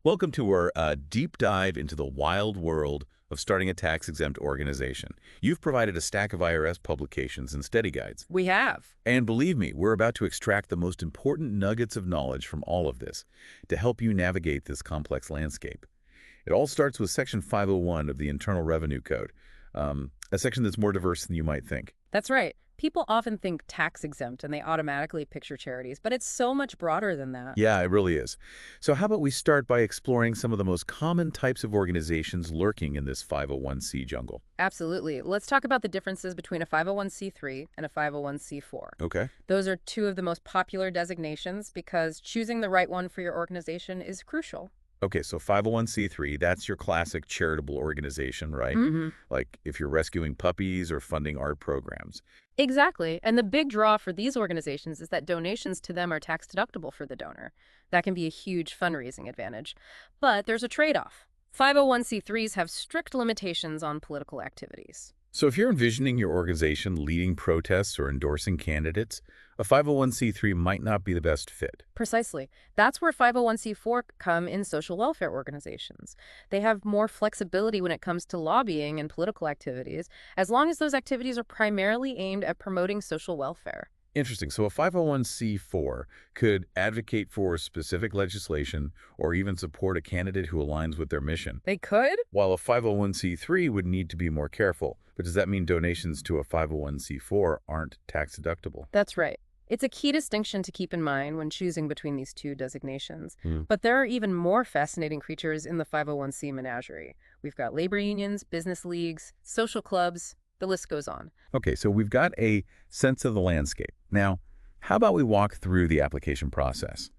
Welcome to our deep dive into the wild world of starting a tax-exempt organization. You've provided a stack of IRS publications and study guides. We have. And believe me, we're about to extract the most important nuggets of knowledge from all of this to help you navigate this complex landscape. It all starts with Section 501 of the Internal Revenue Code, a section that's more diverse than you might think. That's right. People often think tax exempt and they automatically picture charities, but it's so much broader than that. Yeah, it really is. So how about we start by exploring some of the most common types of organizations lurking in this 501c jungle? Absolutely. Let's talk about the differences between a 501c3 and a 501c4. Okay. Those are two of the most popular designations because choosing the right one for your organization is crucial. Okay, so 501c3, that's your classic charitable organization, right? hmm Like if you're rescuing puppies or funding art programs. Exactly. And the big draw for these organizations is that donations to them are tax deductible for the donor. That can be a huge fundraising advantage. But there's a trade-off. 501c3s have strict limitations on political activities. So if you're envisioning your organization leading protests or endorsing candidates, a 501c3 might not be the best fit. Precisely. That's where 501c4 come in social welfare organizations. They have more flexibility when it comes to lobbying and political activities, as long as those activities are primarily aimed at promoting social welfare. Interesting. So a 501c4 could advocate for specific legislation or even support a candidate who aligns with their mission, They could? while a 501c3 would need to be more careful. But does that mean donations to a 501c4 aren't tax deductible? That's right. It's a key distinction to keep in mind when choosing between these two designations. Hmm. But there are even more fascinating creatures in the 501c menagerie. We've got labor unions, business leagues, social clubs, the list goes on. Okay, so we've got a sense of the landscape. Now, how about we walk through the application process?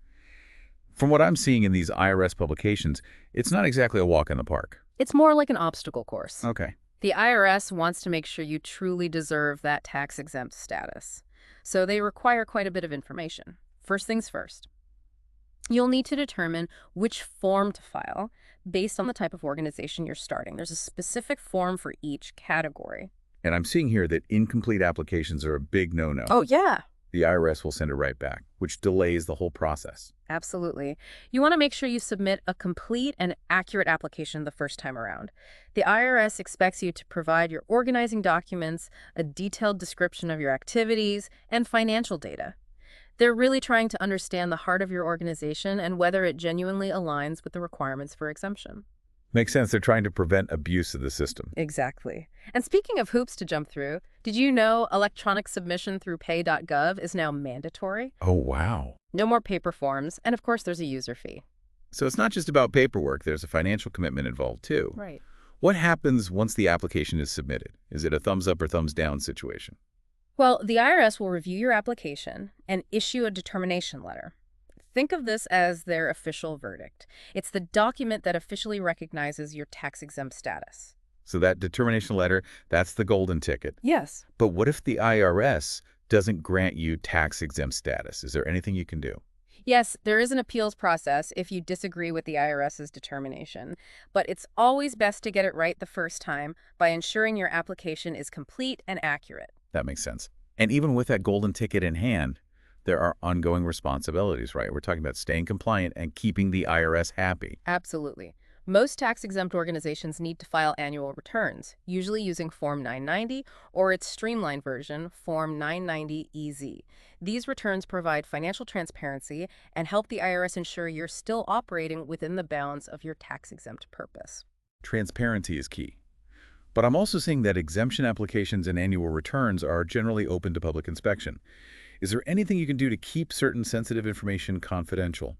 From what I'm seeing in these IRS publications, it's not exactly a walk in the park. It's more like an obstacle course. Okay. The IRS wants to make sure you truly deserve that tax-exempt status. So they require quite a bit of information. First things first. You'll need to determine which form to file based on the type of organization you're starting. There's a specific form for each category. And I'm seeing here that incomplete applications are a big no-no. Oh, yeah. The IRS will send it right back, which delays the whole process. Absolutely. You want to make sure you submit a complete and accurate application the first time around. The IRS expects you to provide your organizing documents, a detailed description of your activities, and financial data. They're really trying to understand the heart of your organization and whether it genuinely aligns with the requirements for exemption. Makes sense. They're trying to prevent abuse of the system. Exactly. And speaking of hoops to jump through, did you know electronic submission through pay.gov is now mandatory? Oh, wow. No more paper forms, and of course there's a user fee. So it's not just about paperwork. There's a financial commitment involved, too. Right. What happens once the application is submitted? Is it a thumbs up or thumbs down situation? Well, the IRS will review your application and issue a determination letter. Think of this as their official verdict. It's the document that officially recognizes your tax-exempt status. So that determination letter, that's the golden ticket. Yes. But what if the IRS doesn't grant you tax-exempt status? Is there anything you can do? Yes, there is an appeals process if you disagree with the IRS's determination, but it's always best to get it right the first time by ensuring your application is complete and accurate. That makes sense. And even with that golden ticket in hand, there are ongoing responsibilities, right? We're talking about staying compliant and keeping the IRS happy. Absolutely. Most tax-exempt organizations need to file annual returns, usually using Form 990 or its streamlined version, Form 990EZ. These returns provide financial transparency and help the IRS ensure you're still operating within the bounds of your tax-exempt purpose. Transparency is key. But I'm also seeing that exemption applications and annual returns are generally open to public inspection. Is there anything you can do to keep certain sensitive information confidential?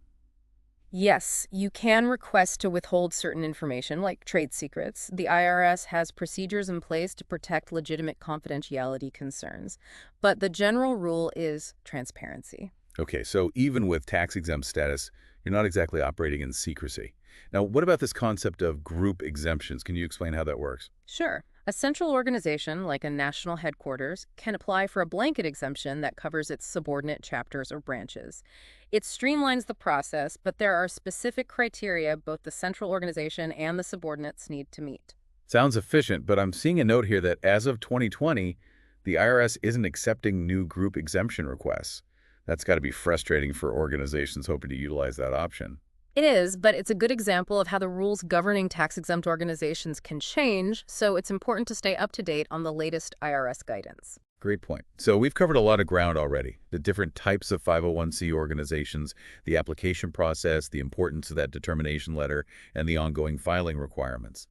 Yes, you can request to withhold certain information, like trade secrets. The IRS has procedures in place to protect legitimate confidentiality concerns. But the general rule is transparency. Okay, so even with tax-exempt status, you're not exactly operating in secrecy. Now, what about this concept of group exemptions? Can you explain how that works? Sure. A central organization, like a national headquarters, can apply for a blanket exemption that covers its subordinate chapters or branches. It streamlines the process, but there are specific criteria both the central organization and the subordinates need to meet. Sounds efficient, but I'm seeing a note here that as of 2020, the IRS isn't accepting new group exemption requests. That's got to be frustrating for organizations hoping to utilize that option. It is, but it's a good example of how the rules governing tax-exempt organizations can change, so it's important to stay up to date on the latest IRS guidance. Great point. So we've covered a lot of ground already. The different types of 501c organizations, the application process, the importance of that determination letter, and the ongoing filing requirements.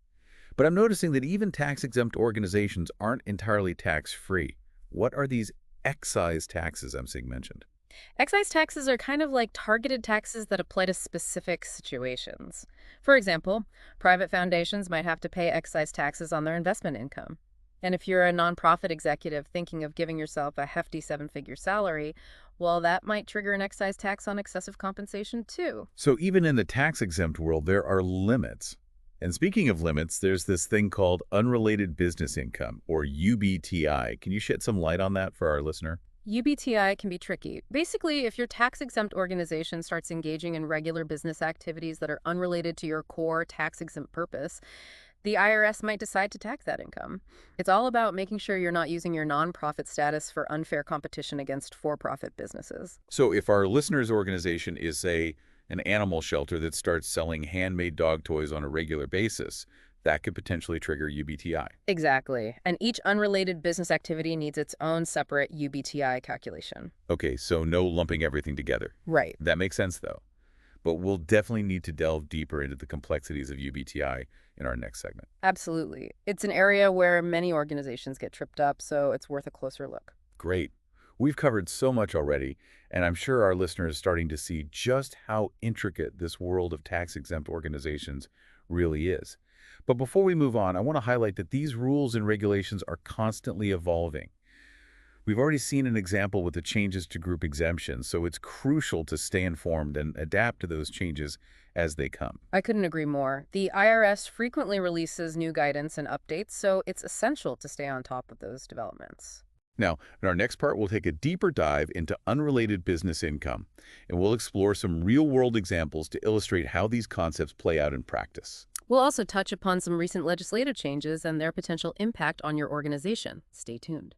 But I'm noticing that even tax-exempt organizations aren't entirely tax-free. What are these excise taxes I'm seeing mentioned? Excise taxes are kind of like targeted taxes that apply to specific situations. For example, private foundations might have to pay excise taxes on their investment income. And if you're a nonprofit executive thinking of giving yourself a hefty seven-figure salary, well, that might trigger an excise tax on excessive compensation too. So even in the tax-exempt world, there are limits. And speaking of limits, there's this thing called unrelated business income, or UBTI. Can you shed some light on that for our listener? UBTI can be tricky. Basically, if your tax-exempt organization starts engaging in regular business activities that are unrelated to your core tax-exempt purpose, the IRS might decide to tax that income. It's all about making sure you're not using your nonprofit status for unfair competition against for-profit businesses. So if our listener's organization is, say, an animal shelter that starts selling handmade dog toys on a regular basis, that could potentially trigger UBTI. Exactly. And each unrelated business activity needs its own separate UBTI calculation. Okay, so no lumping everything together. Right. That makes sense, though. But we'll definitely need to delve deeper into the complexities of UBTI in our next segment. Absolutely. It's an area where many organizations get tripped up, so it's worth a closer look. Great. We've covered so much already, and I'm sure our listeners are starting to see just how intricate this world of tax-exempt organizations really is. But before we move on, I want to highlight that these rules and regulations are constantly evolving. We've already seen an example with the changes to group exemptions, so it's crucial to stay informed and adapt to those changes as they come. I couldn't agree more. The IRS frequently releases new guidance and updates, so it's essential to stay on top of those developments. Now, in our next part, we'll take a deeper dive into unrelated business income, and we'll explore some real-world examples to illustrate how these concepts play out in practice. We'll also touch upon some recent legislative changes and their potential impact on your organization. Stay tuned.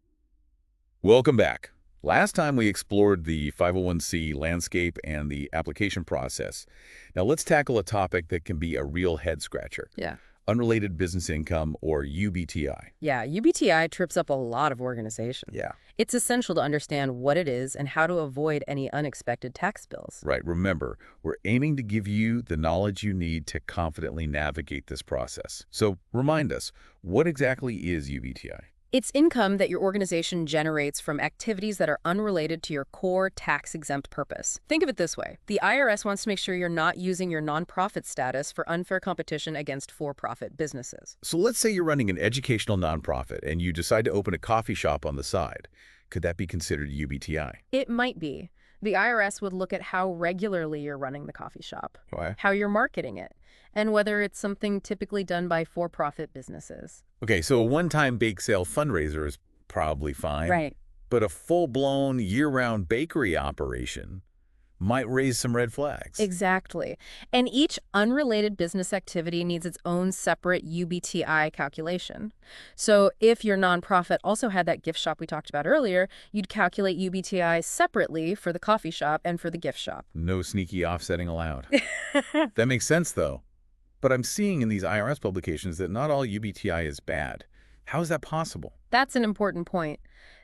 Welcome back. Last time we explored the 501c landscape and the application process. Now let's tackle a topic that can be a real head-scratcher. Yeah. Unrelated business income, or UBTI. Yeah, UBTI trips up a lot of organizations. Yeah. It's essential to understand what it is and how to avoid any unexpected tax bills. Right. Remember, we're aiming to give you the knowledge you need to confidently navigate this process. So remind us, what exactly is UBTI? It's income that your organization generates from activities that are unrelated to your core tax-exempt purpose. Think of it this way. The IRS wants to make sure you're not using your nonprofit status for unfair competition against for-profit businesses. So let's say you're running an educational nonprofit and you decide to open a coffee shop on the side. Could that be considered UBTI? It might be. The IRS would look at how regularly you're running the coffee shop, Why? how you're marketing it, and whether it's something typically done by for-profit businesses. Okay, so a one-time bake sale fundraiser is probably fine. Right. But a full-blown year-round bakery operation might raise some red flags. Exactly. And each unrelated business activity needs its own separate UBTI calculation. So if your nonprofit also had that gift shop we talked about earlier, you'd calculate UBTI separately for the coffee shop and for the gift shop. No sneaky offsetting allowed. That makes sense, though. But I'm seeing in these IRS publications that not all UBTI is bad. How is that possible? That's an important point.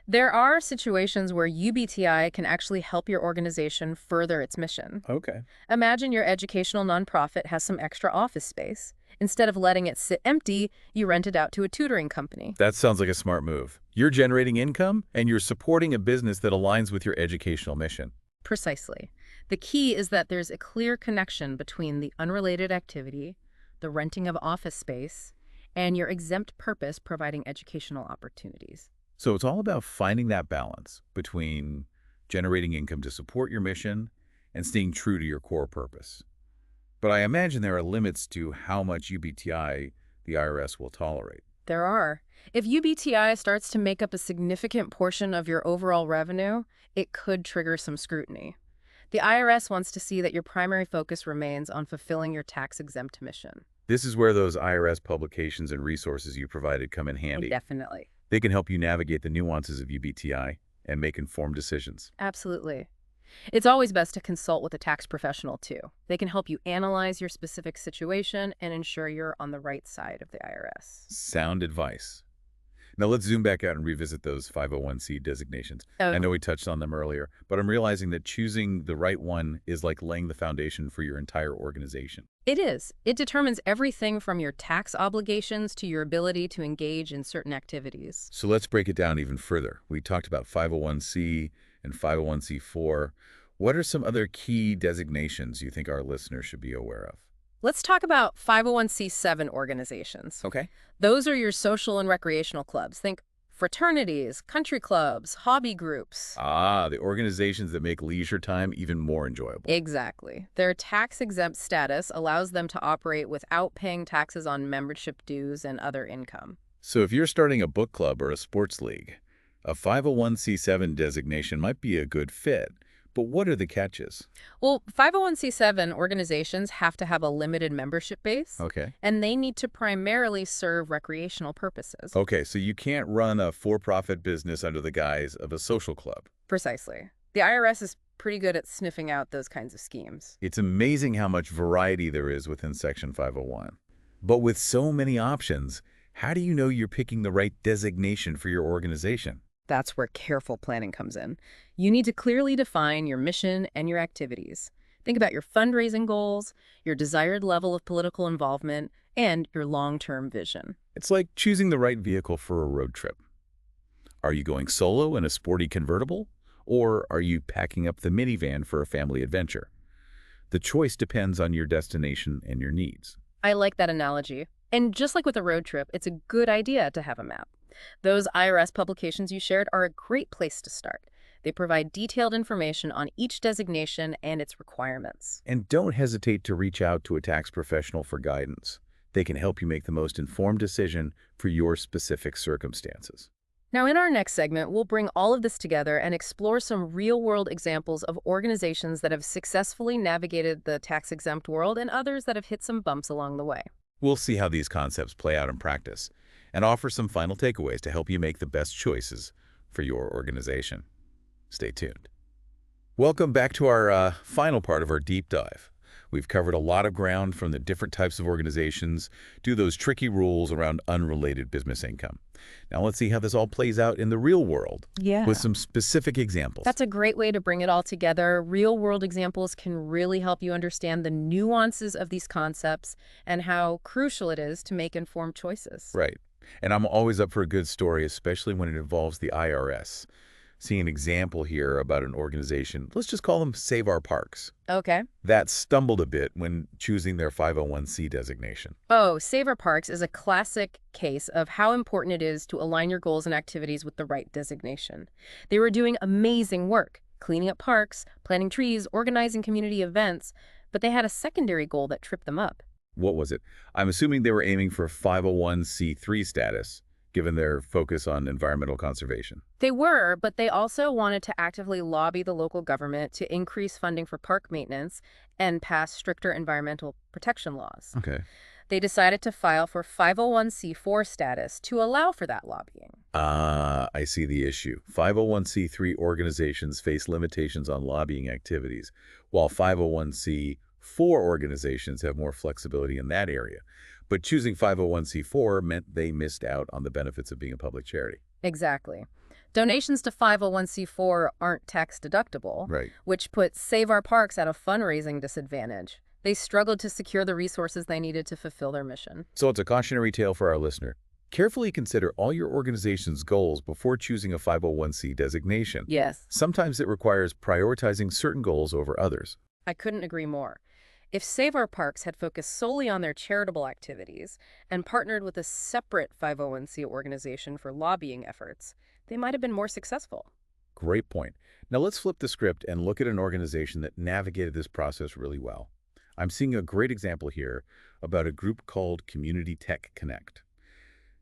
There are situations where UBTI can actually help your organization further its mission. Okay. Imagine your educational nonprofit has some extra office space. Instead of letting it sit empty, you rent it out to a tutoring company. That sounds like a smart move. You're generating income, and you're supporting a business that aligns with your educational mission. Precisely. The key is that there's a clear connection between the unrelated activity, the renting of office space, and your exempt purpose providing educational opportunities. So it's all about finding that balance between generating income to support your mission and staying true to your core purpose. But I imagine there are limits to how much UBTI the IRS will tolerate. There are. If UBTI starts to make up a significant portion of your overall revenue, it could trigger some scrutiny. The IRS wants to see that your primary focus remains on fulfilling your tax-exempt mission. This is where those IRS publications and resources you provided come in handy. Definitely. They can help you navigate the nuances of UBTI and make informed decisions. Absolutely. It's always best to consult with a tax professional, too. They can help you analyze your specific situation and ensure you're on the right side of the IRS. Sound advice. Now let's zoom back out and revisit those 501c designations. I Oh, know we touched on them earlier, but I'm realizing that choosing the right one is like laying the foundation for your entire organization. it is. It determines everything from your tax obligations to your ability to engage in certain activities. So let's break it down even further. We talked about 501c and 501c4. What are some other key designations you think our listeners should be aware of? Let's talk about 501c7 organizations. Okay. Those are your social and recreational clubs. Think fraternities, country clubs, hobby groups. Ah, the organizations that make leisure time even more enjoyable. Exactly. Their tax-exempt status allows them to operate without paying taxes on membership dues and other income. So if you're starting a book club or a sports league, a 501c7 designation might be a good fit. But what are the catches? Well, 501c7 organizations have to have a limited membership base, Okay. and they need to primarily serve recreational purposes. Okay, so you can't run a for-profit business under the guise of a social club. Precisely. The IRS is pretty good at sniffing out those kinds of schemes. It's amazing how much variety there is within Section 501. But with so many options, how do you know you're picking the right designation for your organization? That's where careful planning comes in. You need to clearly define your mission and your activities. Think about your fundraising goals, your desired level of political involvement, and your long-term vision. It's like choosing the right vehicle for a road trip. Are you going solo in a sporty convertible? Or are you packing up the minivan for a family adventure? The choice depends on your destination and your needs. I like that analogy. And just like with a road trip, it's a good idea to have a map. Those IRS publications you shared are a great place to start. They provide detailed information on each designation and its requirements. And don't hesitate to reach out to a tax professional for guidance. They can help you make the most informed decision for your specific circumstances. Now, in our next segment, we'll bring all of this together and explore some real-world examples of organizations that have successfully navigated the tax-exempt world and others that have hit some bumps along the way. We'll see how these concepts play out in practice and offer some final takeaways to help you make the best choices for your organization. Stay tuned. Welcome back to our final part of our deep dive. We've covered a lot of ground from the different types of organizations to those tricky rules around unrelated business income. Now let's see how this all plays out in the real world with some specific examples. That's a great way to bring it all together. Real-world examples can really help you understand the nuances of these concepts and how crucial it is to make informed choices. Right. And I'm always up for a good story, especially when it involves the IRS. Seeing an example here about an organization, let's just call them Save Our Parks, Okay. that stumbled a bit when choosing their 501c designation. Oh, Save Our Parks is a classic case of how important it is to align your goals and activities with the right designation. They were doing amazing work, cleaning up parks, planting trees, organizing community events, but they had a secondary goal that tripped them up. What was it? I'm assuming they were aiming for 501c3 status, given their focus on environmental conservation. They were, but they also wanted to actively lobby the local government to increase funding for park maintenance and pass stricter environmental protection laws. Okay. They decided to file for 501c4 status to allow for that lobbying. Ah, I see the issue. 501c3 organizations face limitations on lobbying activities, while 501c4 organizations have more flexibility in that area. But choosing 501c4 meant they missed out on the benefits of being a public charity. Exactly. Donations to 501c4 aren't tax deductible, Right. which puts Save Our Parks at a fundraising disadvantage. They struggled to secure the resources they needed to fulfill their mission. So it's a cautionary tale for our listener. Carefully consider all your organization's goals before choosing a 501c designation. Yes, Sometimes it requires prioritizing certain goals over others. I couldn't agree more. If Save Our Parks had focused solely on their charitable activities and partnered with a separate 501c organization for lobbying efforts, they might have been more successful. Great point. Now let's flip the script and look at an organization that navigated this process really well. I'm seeing a great example here about a group called Community Tech Connect.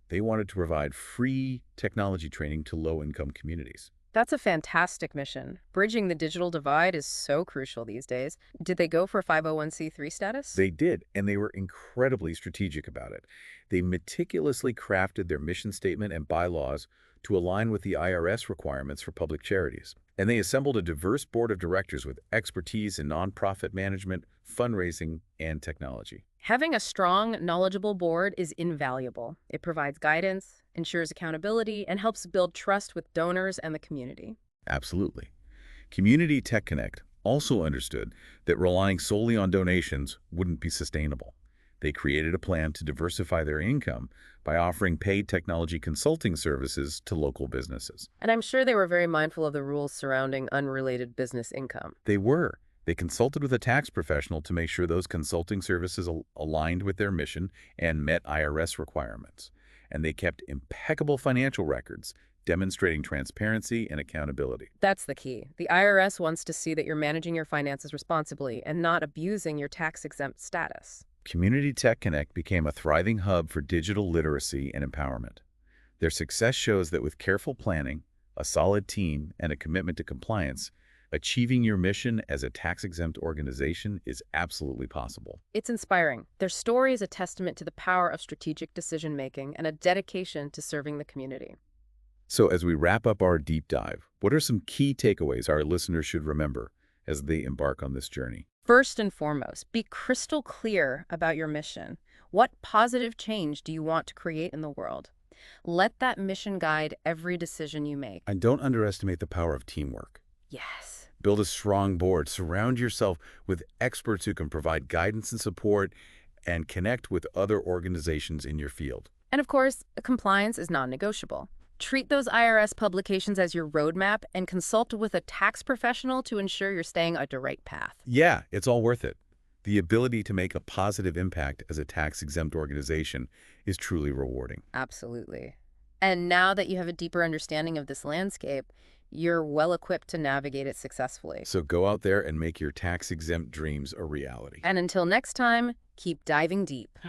They wanted to provide free technology training to low-income communities. That's a fantastic mission. Bridging the digital divide is so crucial these days. Did they go for 501c3 status? They did, and they were incredibly strategic about it. They meticulously crafted their mission statement and bylaws to align with the IRS requirements for public charities. And they assembled a diverse board of directors with expertise in nonprofit management, fundraising, and technology. Having a strong, knowledgeable board is invaluable. It provides guidance, ensures accountability, and helps build trust with donors and the community. Absolutely. Community Tech Connect also understood that relying solely on donations wouldn't be sustainable. They created a plan to diversify their income by offering paid technology consulting services to local businesses. And I'm sure they were very mindful of the rules surrounding unrelated business income. They were. They consulted with a tax professional to make sure those consulting services aligned with their mission and met IRS requirements. And they kept impeccable financial records, demonstrating transparency and accountability. That's the key. The IRS wants to see that you're managing your finances responsibly and not abusing your tax-exempt status. Community Tech Connect became a thriving hub for digital literacy and empowerment. Their success shows that with careful planning, a solid team, and a commitment to compliance, achieving your mission as a tax-exempt organization is absolutely possible. It's inspiring. Their story is a testament to the power of strategic decision-making and a dedication to serving the community. So as we wrap up our deep dive, what are some key takeaways our listeners should remember as they embark on this journey? First and foremost, be crystal clear about your mission. What positive change do you want to create in the world? Let that mission guide every decision you make. And don't underestimate the power of teamwork. Yes. Build a strong board. Surround yourself with experts who can provide guidance and support and connect with other organizations in your field. And of course, compliance is non-negotiable. Treat those IRS publications as your roadmap and consult with a tax professional to ensure you're staying on the right path. Yeah, it's all worth it. The ability to make a positive impact as a tax-exempt organization is truly rewarding. Absolutely. And now that you have a deeper understanding of this landscape, you're well equipped to navigate it successfully. So go out there and make your tax-exempt dreams a reality. And until next time, keep diving deep.